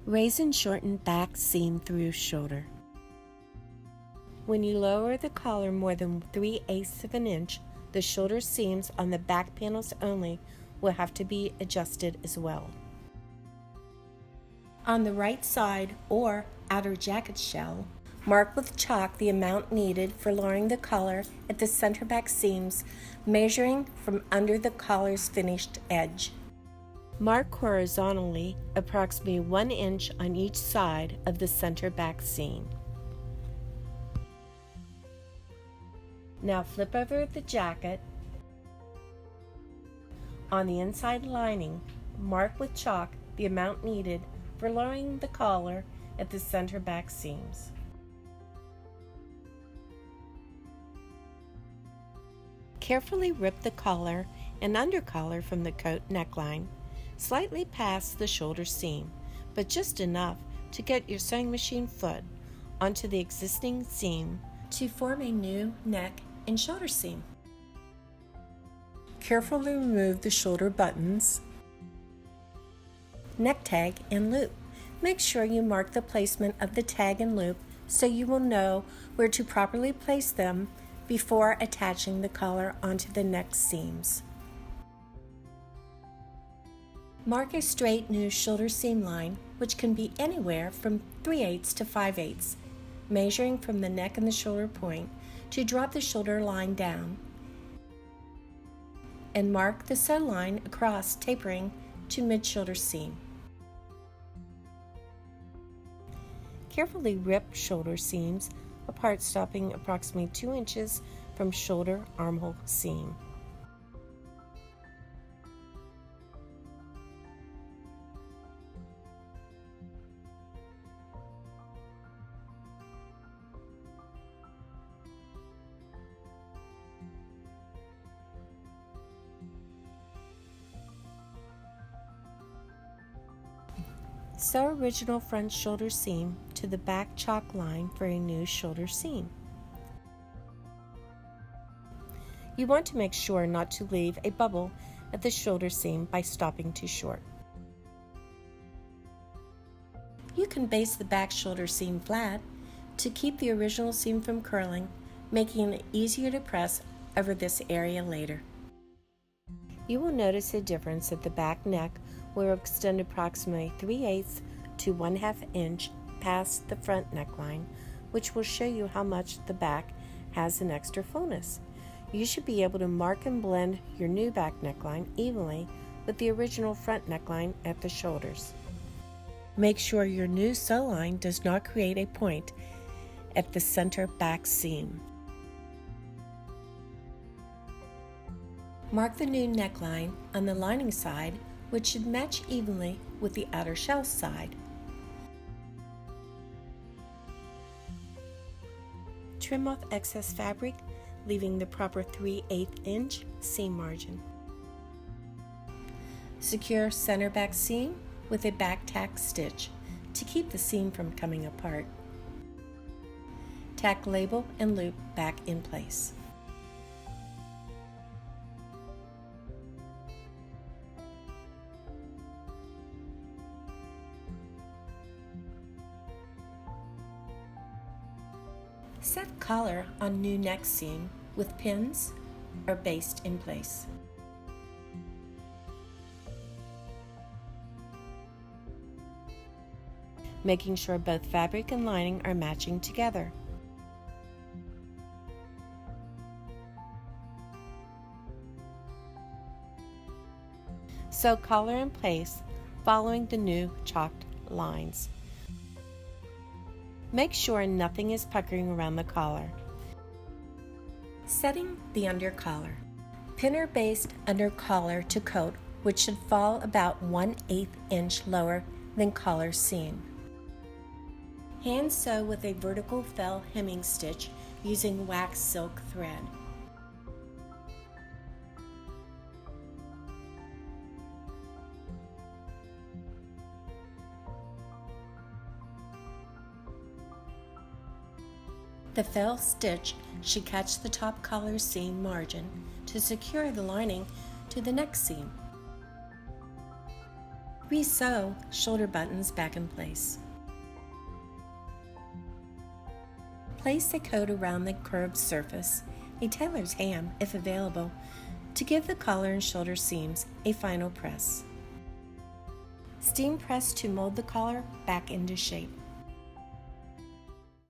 Raise and shorten back seam through shoulder. When you lower the collar more than 3/8 of an inch, the shoulder seams on the back panels only will have to be adjusted as well. On the right side or outer jacket shell, mark with chalk the amount needed for lowering the collar at the center back seams, measuring from under the collar's finished edge. Mark horizontally approximately 1 inch on each side of the center back seam. Now flip over the jacket. On the inside lining, mark with chalk the amount needed for lowering the collar at the center back seams. Carefully rip the collar and undercollar from the coat neckline, slightly past the shoulder seam, but just enough to get your sewing machine foot onto the existing seam to form a new neck and shoulder seam. Carefully remove the shoulder buttons, neck tag, and loop. Make sure you mark the placement of the tag and loop so you will know where to properly place them before attaching the collar onto the neck seams. Mark a straight new shoulder seam line, which can be anywhere from 3/8 to 5/8, measuring from the neck and the shoulder point to drop the shoulder line down, and mark the sew line across, tapering to mid-shoulder seam. Carefully rip shoulder seams apart, stopping approximately 2 inches from shoulder armhole seam. Sew original front shoulder seam to the back chalk line for a new shoulder seam. You want to make sure not to leave a bubble at the shoulder seam by stopping too short. You can base the back shoulder seam flat to keep the original seam from curling, making it easier to press over this area later. You will notice a difference at the back neck will extend approximately 3/8 to 1/2 inch past the front neckline, which will show you how much the back has an extra fullness. You should be able to mark and blend your new back neckline evenly with the original front neckline at the shoulders. Make sure your new sew line does not create a point at the center back seam. Mark the new neckline on the lining side, which should match evenly with the outer shell side. Trim off excess fabric, leaving the proper 3/8 inch seam margin. Secure center back seam with a back tack stitch to keep the seam from coming apart. Tack label and loop back in place. Set collar on new neck seam with pins or based in place. Making sure both fabric and lining are matching together. Sew collar in place, following the new chalked lines. Make sure nothing is puckering around the collar. Setting the under collar. Pin or based under collar to coat, which should fall about 1/8 inch lower than collar seam. Hand sew with a vertical fell hemming stitch using wax silk thread. The fell stitch should catch the top collar seam margin to secure the lining to the neck seam. Re-sew shoulder buttons back in place. Place a coat around the curved surface, a tailor's ham if available, to give the collar and shoulder seams a final press. Steam press to mold the collar back into shape.